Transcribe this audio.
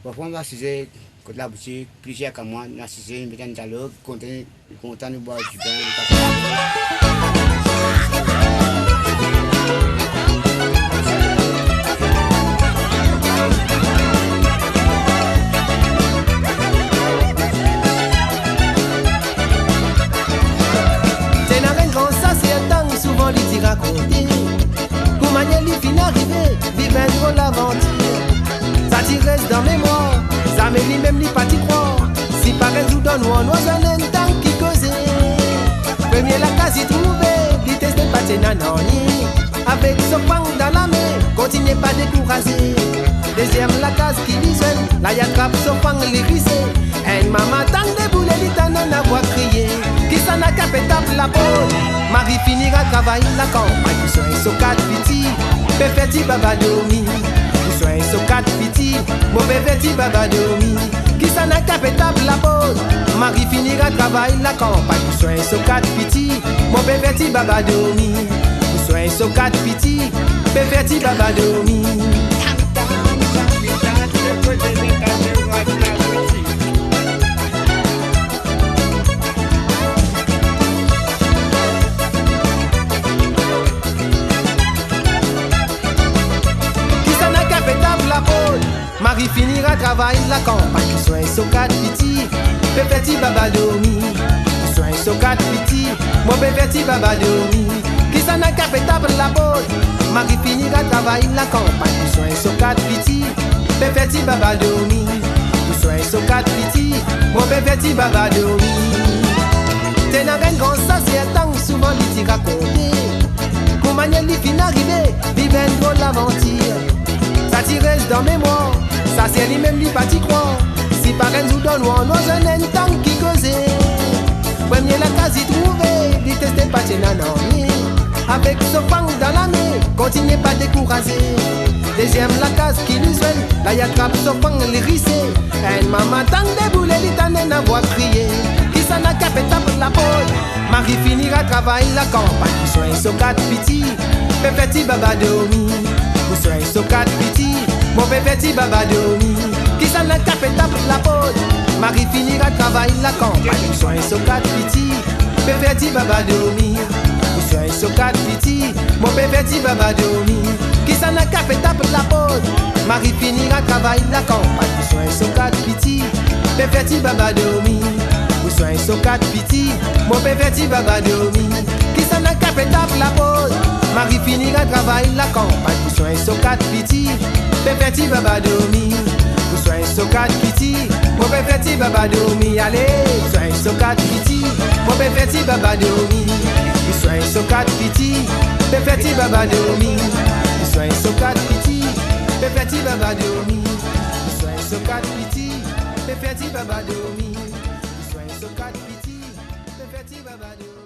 Parfois, on va assister contre la boutique, plusieurs comme moi, on a assisté, on met un dialogue, content de boire du pain. C'est la reine grand ça, c'est un temps souvent lui dit raconter. Pour manier lui fin arrivé, vivre un drôle l'aventure. Ça t'y reste dans mémoire, ça me lui même lui pas t'y croire. Si par un jour dans nous, on a un temps qui causait. Premier la case y trouvé, lui testait pas tes nanani. Avec son pang dans la main, continuez pas décourager. Deuxième la case qui lisait, là y attrape son pang les glissé. Elle maman tant de boules, elle t'en a voix crier. Qui s'en a capé tape la peau. Marie finira travailler la campagne, qui soit sur quatre petits. Perfetti baba domi. Soin so quatre petits, mauvais petit baba domi. Qui s'en a capé tape la pause. Marie finira travailler la campagne. Soin so quatre petits, mauvais petit baba domi. Soin so quatre petits, petit baba domi. Marie finira travailler la campagne. Soin so quatre petits, petit baba domi. Soin so quatre petits, mon petit baba domi. Qui s'en a capé tape la pause. Marie finira travailler la campagne. Soin so quatre petits, petit baba domi. Soin so quatre petits, mon petit baba domi. T'es dans un grand ça, c'est un temps souvent lui dit raconter. Pour manier lui fin arrivé, vivre un drôle l'aventure. Ça t'y reste dans mémoire, ça c'est lui-même lui pas t'y croire. Si par un jour dans nous, on a un temps qui causait. Premier la case y trouvé, lui testait pas tes nanani. Avec son fang dans la main, continuez pas décourager. Deuxième la case qui lui souhaite, là y attrape son fang les rissé. Elle maman tant de boules, elle t'en a voix crier. Qui s'en a capé tape la peau. Marie finira travailler la campagne. Soin so quatre petits, petit baba domi. Soin so quatre petits, mauvais petit baba domi. Qui s'en a capé tape la pause. Marie finira travailler la campagne. Soin so quatre petits, petit baba domi. Soin so quatre petits, mauvais petit baba domi. Qui s'en a capé tape la pause. Marie finira travailler la campagne. Soin so quatre petits, petit baba domi. Soin so quatre petits, mauvais petit baba domi. Qui s'en a capé tape la pause. Marie finira travailler la campagne. Soin so quatre petits, petit baba domi. Soin so quatre petits, mauvais petit baba domi. Allez, soin so quatre petits, mauvais petit baba domi. Soin so quatre petits, petit baba domi. Soin so quatre petits, petit baba domi. Soin so quatre petits, petit baba domi. Soin so quatre petits, petit baba domi.